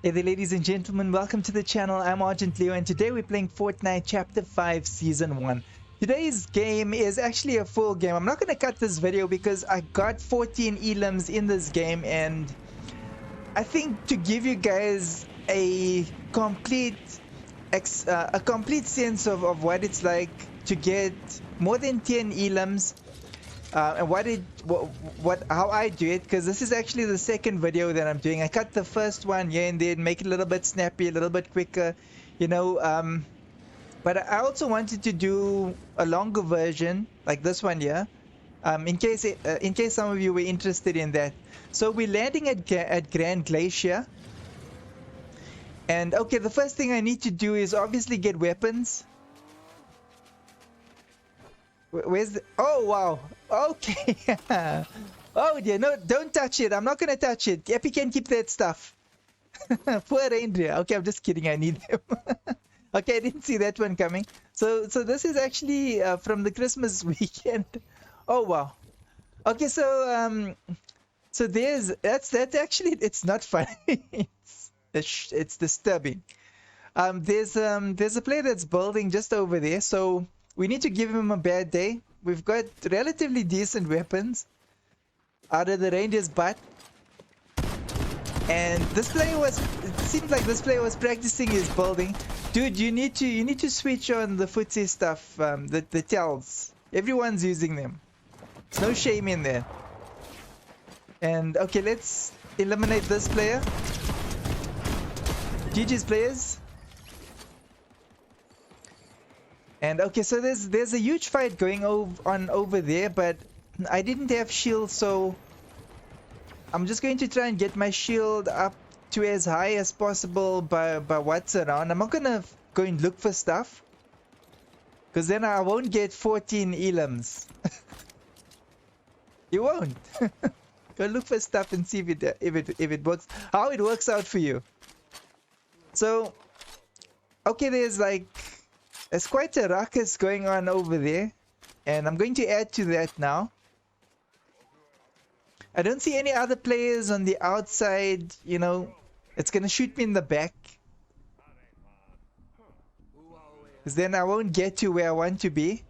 Hey there, ladies and gentlemen, welcome to the channel. I'm Argentleo, and today we're playing Fortnite Chapter 5 Season 1. Today's game is actually a full game. I'm not going to cut this video because I got 14 elims in this game, and I think to give you guys a complete sense of what it's like to get more than 10 elims, and how I do it, because this is actually the second video that I'm doing. I cut the first one here and there, make it a little bit snappy, a little bit quicker, you know. But I also wanted to do a longer version like this one here, in case some of you were interested in that. So we're landing at Grand Glacier, and okay, the first thing I need to do is obviously get weapons. Where's the... Oh, wow. Okay. Oh, dear. No, don't touch it. I'm not going to touch it. Epi can keep that stuff. Poor reindeer. Okay, I'm just kidding. I need them. Okay, I didn't see that one coming. So this is actually from the Christmas weekend. Oh, wow. Okay, so that's actually, it's not funny. It's disturbing. There's a player that's building just over there, so we need to give him a bad day. We've got relatively decent weapons out of the reindeer's butt. And this player it seems like this player was practicing his building. Dude, you need to switch on the footsie stuff, the tells. Everyone's using them. There's no shame in there. And okay, let's eliminate this player. GG's players. And okay, so there's a huge fight going on over there, but I didn't have shield, so I'm just going to try and get my shield up to as high as possible by what's around. I'm not gonna go and look for stuff, because then I won't get 14 elims. You won't. Go look for stuff and see if it works, how it works out for you. So okay, there's quite a ruckus going on over there, and I'm going to add to that now. I don't see any other players on the outside, you know. It's gonna shoot me in the back, because then I won't get to where I want to be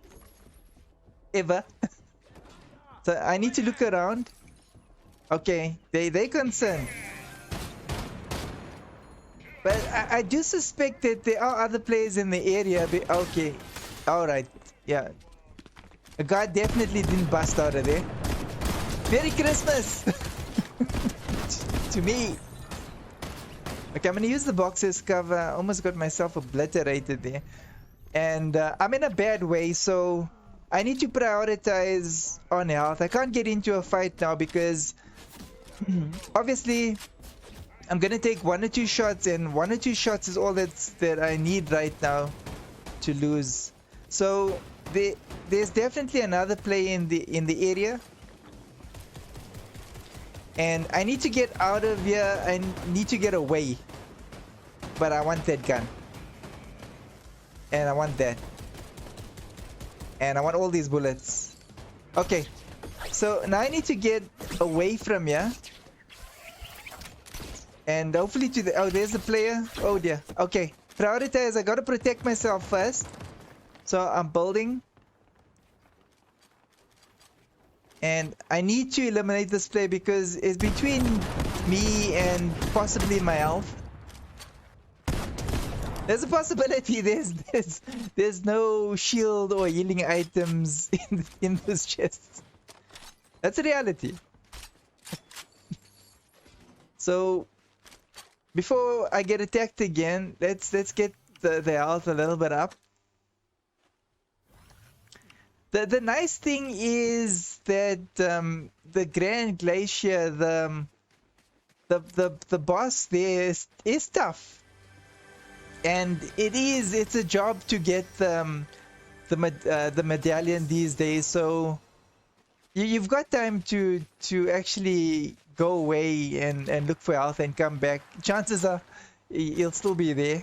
ever. So I need to look around. Okay, they're concerned. But I do suspect that there are other players in the area. Okay, alright, yeah. A guy definitely didn't bust out of there. Merry Christmas! To me. Okay, I'm gonna use the box as cover. I almost got myself obliterated there. And I'm in a bad way, so I need to prioritize on health. I can't get into a fight now because obviously I'm gonna take 1 or 2 shots, and 1 or 2 shots is all that I need right now to lose. So there's definitely another play in the area, and I need to get out of here. I need to get away, but I want that gun, and I want that, and I want all these bullets. Okay, so now I need to get away from here. And hopefully to the... Oh, there's the player. Oh dear. Okay. Prioritize. I gotta protect myself first. So I'm building. And I need to eliminate this player because it's between me and possibly my health. There's a possibility there's no shield or healing items in this chest. That's a reality. So before I get attacked again, let's get the health a little bit up. The nice thing is that the Grand Glacier, the boss there is tough, and it's a job to get the medallion these days. So you've got time to actually go away and look for health and come back. Chances are he'll still be there,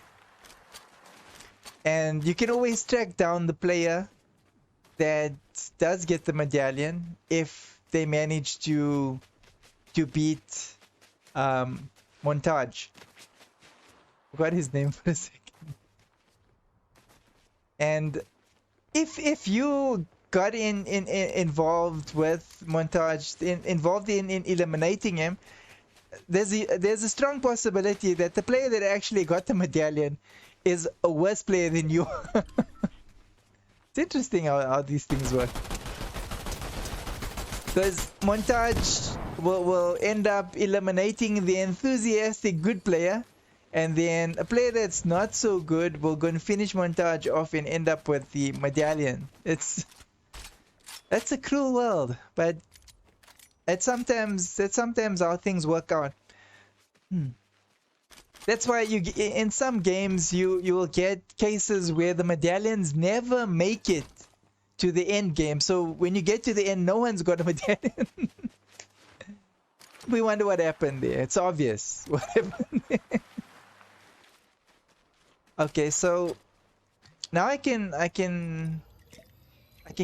and you can always track down the player that does get the medallion if they manage to beat Montage. Forgot his name for a second. And if you got involved with Montage, involved in eliminating him, there's a strong possibility that the player that actually got the medallion is a worse player than you. It's interesting how these things work. Because Montage will end up eliminating the enthusiastic good player, and then a player that's not so good will go and finish Montage off and end up with the medallion. That's a cruel world, but that's sometimes how things work out. That's why in some games you will get cases where the medallions never make it to the end game. So when you get to the end, no one's got a medallion. We wonder what happened there. It's obvious what happened there. Okay, so now I can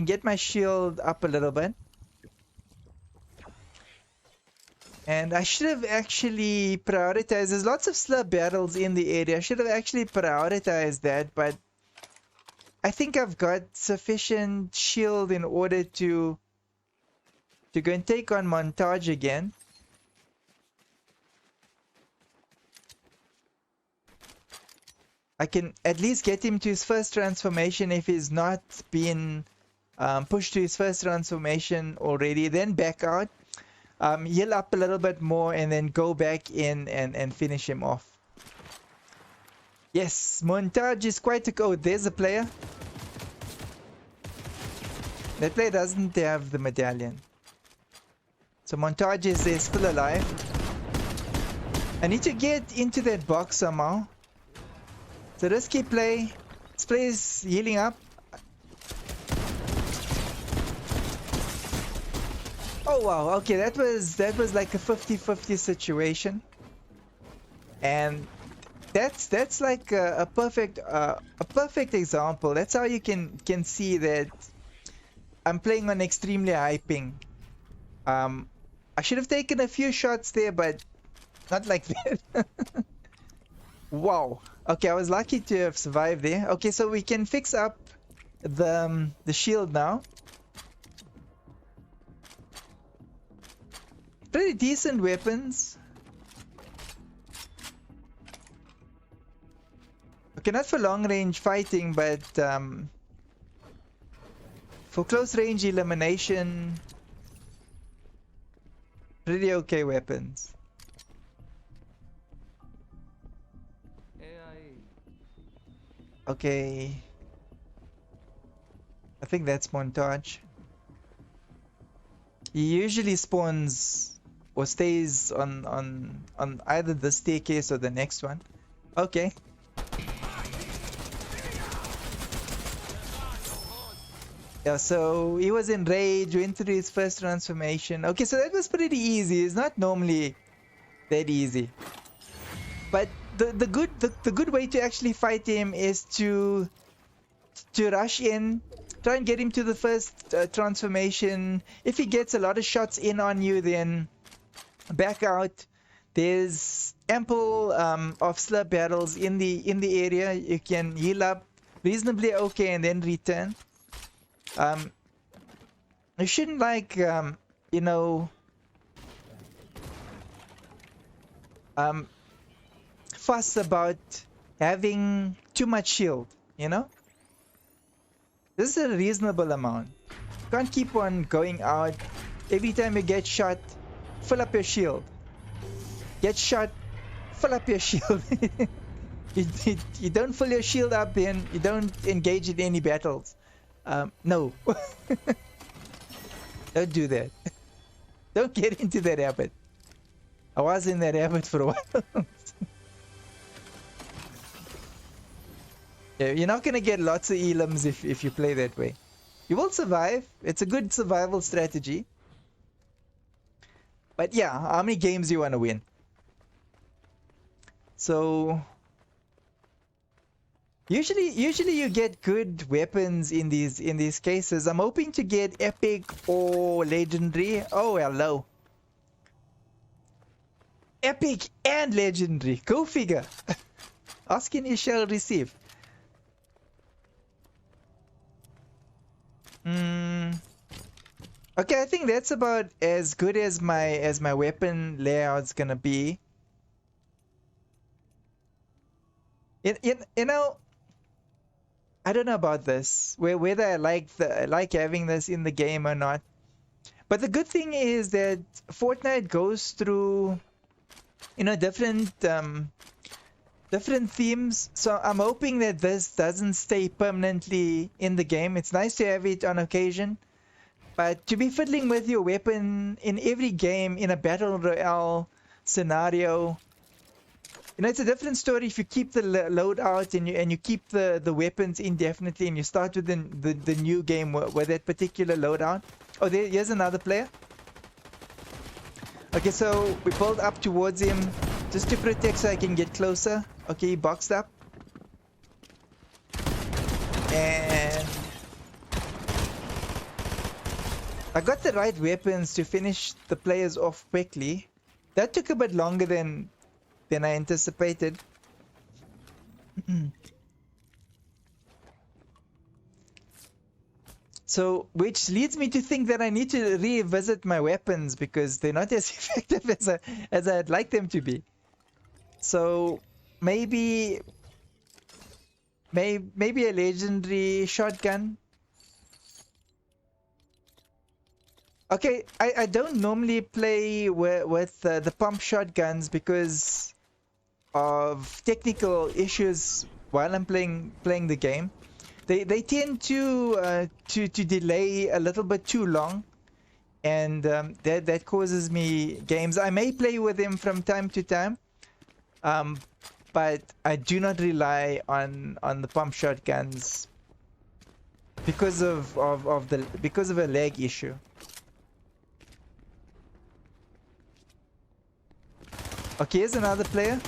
get my shield up a little bit. And I should have actually prioritized. There's lots of slurp battles in the area. I should have actually prioritized that, but I think I've got sufficient shield in order to go and take on Montage again. I can at least get him to his first transformation if he's not been pushed to his first transformation already. Then back out, heal up a little bit more, and then go back in and finish him off. Yes, Montage is quite a code. There's a player. That player doesn't have the medallion. So Montage is still alive. I need to get into that box somehow. It's a risky play. This play is healing up. Oh wow, okay, that was like a 50-50 situation. And that's like a perfect example. That's how you can see that I'm playing on extremely high ping. I should have taken a few shots there, but not like that. Wow. Okay, I was lucky to have survived there. Okay, so we can fix up the shield now. Pretty decent weapons. Okay, not for long range fighting, but for close range elimination, pretty okay weapons. Okay, I think that's Montage. He usually spawns or stays on either the staircase or the next one. Okay. Yeah, so he was in rage, went through his first transformation. Okay, so that was pretty easy. It's not normally that easy. But the good way to actually fight him is to rush in, try and get him to the first transformation. If he gets a lot of shots in on you, then back out. There's ample of slurp battles in the area. You can heal up reasonably okay and then return. You shouldn't like you know, fuss about having too much shield, you know. This is a reasonable amount. You can't keep on going out. Every time you get shot, fill up your shield. Get shot, fill up your shield. You don't fill your shield up, then you don't engage in any battles. No. Don't do that. Don't get into that habit. I was in that habit for a while. Yeah, you're not gonna get lots of elims if you play that way. You will survive. It's a good survival strategy. But yeah, how many games do you want to win? So usually you get good weapons in these cases. I'm hoping to get epic or legendary. Oh, hello. Epic and legendary. Go figure. Ask and you shall receive. Okay, I think that's about as good as my weapon layout's gonna be. You know, I don't know about this, whether I like having this in the game or not. But the good thing is that Fortnite goes through, you know, different themes. So I'm hoping that this doesn't stay permanently in the game. It's nice to have it on occasion, but to be fiddling with your weapon in every game in a battle royale scenario, you know, it's a different story if you keep the loadout and you keep the weapons indefinitely, and you start with the new game with that particular loadout. Oh, here's another player. Okay, so we pulled up towards him just to protect so I can get closer. Okay, he boxed up. And I got the right weapons to finish the players off quickly. That took a bit longer than I anticipated. So, which leads me to think that I need to revisit my weapons because they're not as effective as I'd like them to be. So, maybe a legendary shotgun. Okay, I don't normally play with the pump shotguns because of technical issues while I'm playing the game. They tend to delay a little bit too long, and that causes me games. I may play with them from time to time, but I do not rely on the pump shotguns because of a lag issue. Okay, here's another player.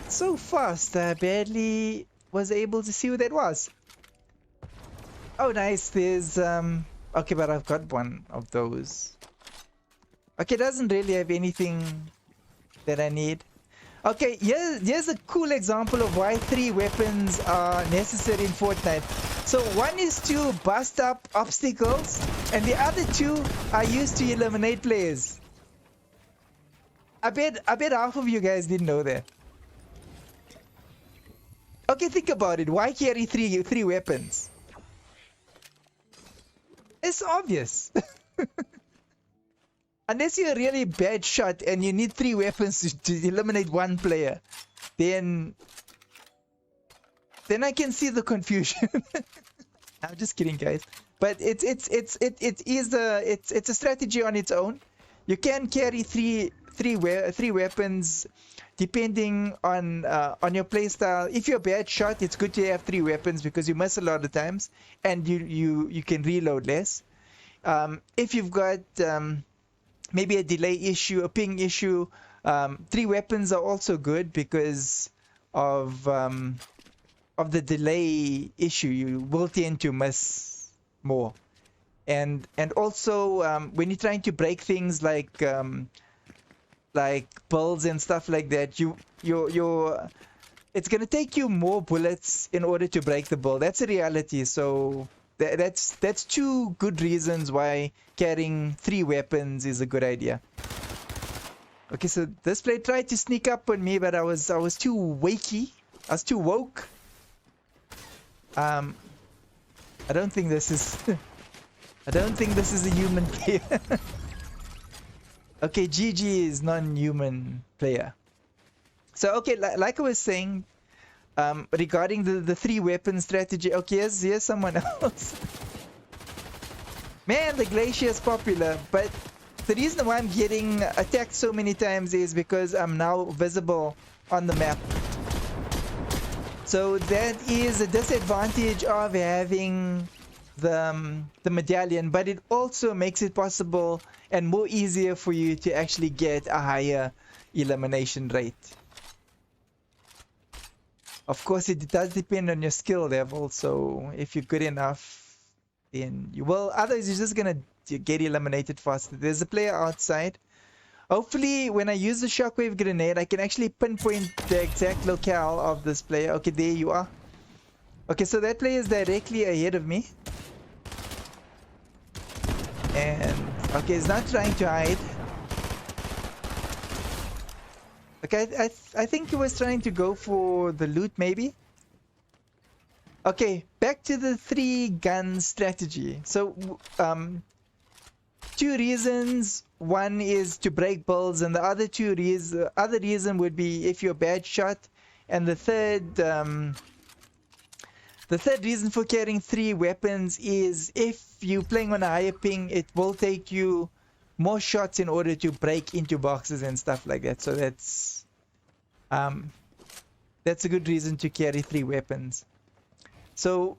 So fast, I barely was able to see who that was. Oh, nice. There's okay, but I've got one of those. Okay, doesn't really have anything that I need. Okay, here's a cool example of why 3 weapons are necessary in Fortnite. So one is to bust up obstacles, and the other 2 are used to eliminate players. I bet half of you guys didn't know that. Okay, think about it. Why carry three weapons? It's obvious. Unless you're a really bad shot and you need 3 weapons to eliminate 1 player, then I can see the confusion. I'm just kidding, guys. But it's a strategy on its own. You can carry three weapons depending on your playstyle. If you're a bad shot, it's good to have 3 weapons because you miss a lot of times and you can reload less. If you've got maybe a delay issue, a ping issue, 3 weapons are also good because of the delay issue. You will tend to miss more, and also when you're trying to break things like builds and stuff like that, it's gonna take you more bullets in order to break the build. That's a reality. So that's 2 good reasons why carrying 3 weapons is a good idea. Okay, so this player tried to sneak up on me, but I was too wakey. I was too woke. I don't think this is I don't think this is a human player. Okay, GG is non-human player. So okay, like I was saying, regarding the 3 weapon strategy. Okay, here's someone else. Man, the glacier is popular, but the reason why I'm getting attacked so many times is because I'm now visible on the map. So that is a disadvantage of having the medallion, but it also makes it possible and more easier for you to actually get a higher elimination rate. Of course, it does depend on your skill level, so if you're good enough, then you will. Otherwise, you're just gonna get eliminated faster. There's a player outside. Hopefully, when I use the shockwave grenade, I can actually pinpoint the exact locale of this player. Okay, there you are. Okay, so that player is directly ahead of me. And, okay, he's not trying to hide. Okay, I think he was trying to go for the loot, maybe. Okay, back to the 3-gun strategy. So, two reasons. One is to break builds, and the other other reason would be if you're a bad shot. And the third reason for carrying 3 weapons is if you're playing on a higher ping, it will take you more shots in order to break into boxes and stuff like that. So that's a good reason to carry 3 weapons. So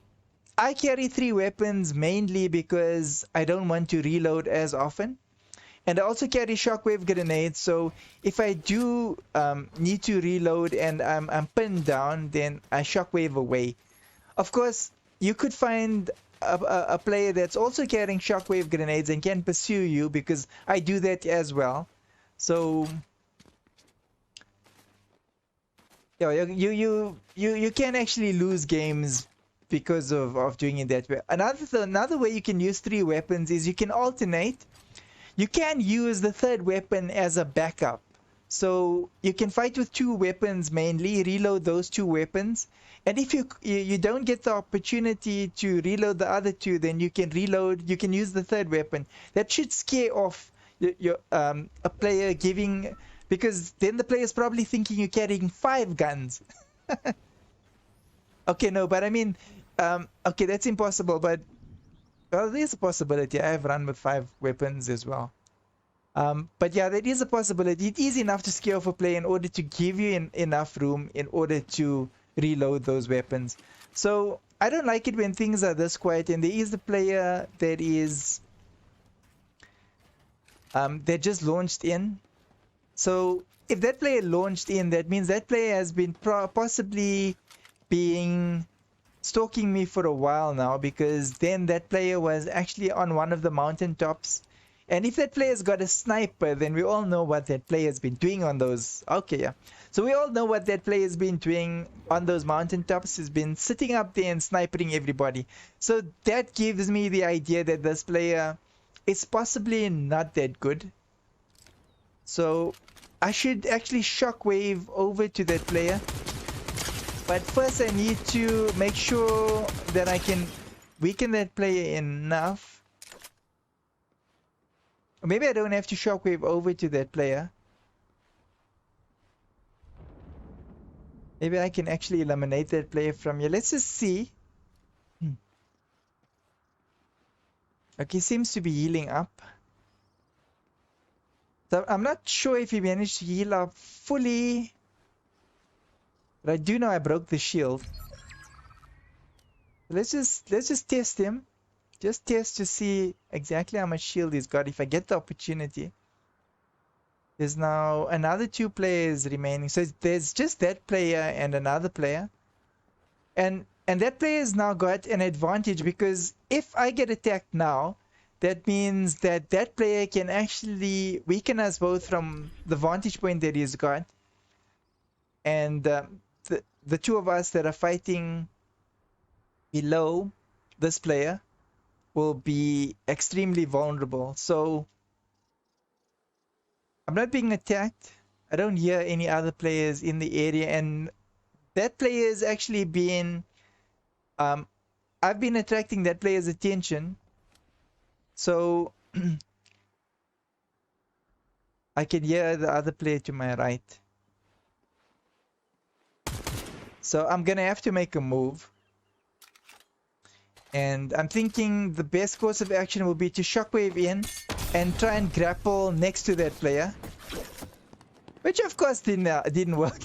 I carry 3 weapons mainly because I don't want to reload as often. And I also carry shockwave grenades, so if I do need to reload and I'm pinned down, then I shockwave away. Of course, you could find a player that's also carrying shockwave grenades and can pursue you, because I do that as well. So yeah, you can actually lose games because of doing it that way. Another way you can use 3 weapons is you can alternate. You can use the 3rd weapon as a backup. So you can fight with 2 weapons mainly, reload those 2 weapons. And if you don't get the opportunity to reload the other 2, then you can reload, you can use the 3rd weapon. That should scare off a player giving, because then the player is probably thinking you're carrying 5 guns. Okay, no, but I mean, okay, that's impossible, but well, there's a possibility. I have run with 5 weapons as well. But yeah, there is a possibility. It is enough to scare off a player in order to give you enough room in order to reload those weapons. So I don't like it when things are this quiet and there is a player that is that just launched in. So if that player launched in, that means that player has been possibly being stalking me for a while now, because then that player was actually on one of the mountaintops. And if that player's got a sniper, then we all know what that player's been doing on those. Okay, yeah. So we all know what that player's been doing on those mountaintops. He's been sitting up there and sniping everybody. So that gives me the idea that this player is possibly not that good. So I should actually shockwave over to that player. But first I need to make sure that I can weaken that player enough. Or maybe I don't have to shockwave over to that player. Maybe I can actually eliminate that player from here. Let's just see. Okay, seems to be healing up. So I'm not sure if he managed to heal up fully. But I do know I broke the shield. Let's just test him. Just test to see exactly how much shield he's got if I get the opportunity. There's now another 2 players remaining. So there's just that player and another player. And that player has now got an advantage, because if I get attacked now, that means that that player can actually weaken us both from the vantage point that he's got. And the 2 of us that are fighting below this player will be extremely vulnerable. So I'm not being attacked. I don't hear any other players in the area, and that player is actually being I've been attracting that player's attention. So I can hear the other player to my right. So I'm gonna have to make a move. And I'm thinking the best course of action will be to shockwave in and try and grapple next to that player. Which of course didn't work.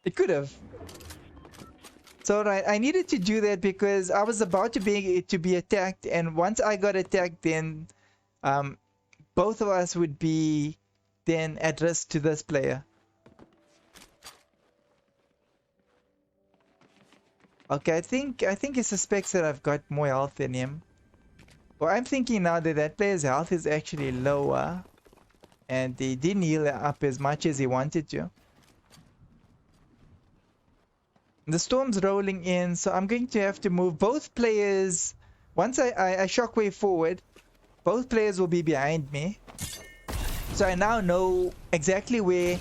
It could have. So right, I needed to do that because I was about to be attacked, and once I got attacked, then both of us would be then at risk to this player. Okay, I think he suspects that I've got more health than him. Well, I'm thinking now that that player's health is actually lower. and he didn't heal up as much as he wanted to. The storm's rolling in, so I'm going to have to move both players. Once I shockwave forward, both players will be behind me. So I now know exactly where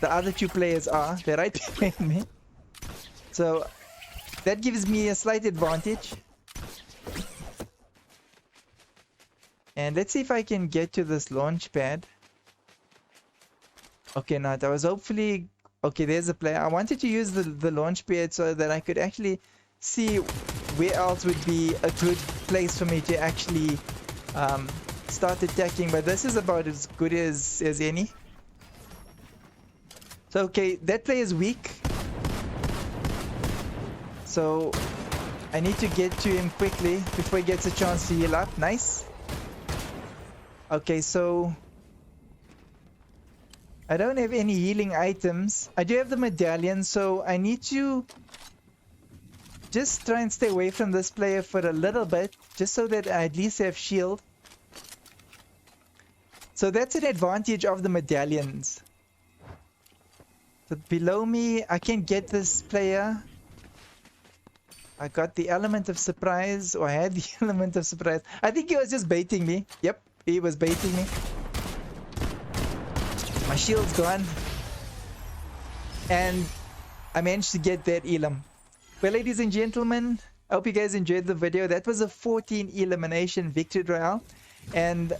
the other two players are. They're right behind me. So that gives me a slight advantage. And let's see if I can get to this launch pad. Okay, now that was hopefully... Okay, there's a player. I wanted to use the launch pad so that I could actually see where else would be a good place for me to actually start attacking. But this is about as good as any. So, okay, that player is weak. So, I need to get to him quickly before he gets a chance to heal up. Nice. Okay, so... I don't have any healing items. I do have the medallion, so I need to just try and stay away from this player for a little bit, just so that I at least have shield. So that's an advantage of the medallions. So below me, I can get this player. I got the element of surprise, or I had the element of surprise. I think he was just baiting me. Yep, he was baiting me. My shield's gone. And I managed to get that elim. Well, ladies and gentlemen, I hope you guys enjoyed the video. That was a 14 elimination victory royale. And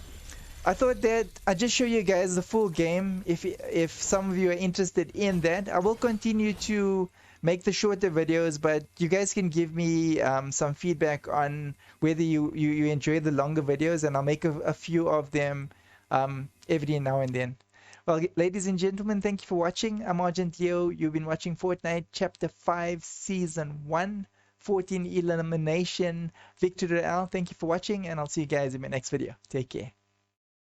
I thought that I'd just show you guys the full game if some of you are interested in that. I will continue to make the shorter videos, but you guys can give me some feedback on whether you enjoy the longer videos, and I'll make a few of them every now and then. Well, ladies and gentlemen, thank you for watching. I'm Argentleo. You've been watching Fortnite Chapter 5, Season 1, 14 Elimination Victory Royale. Thank you for watching, and I'll see you guys in my next video. Take care.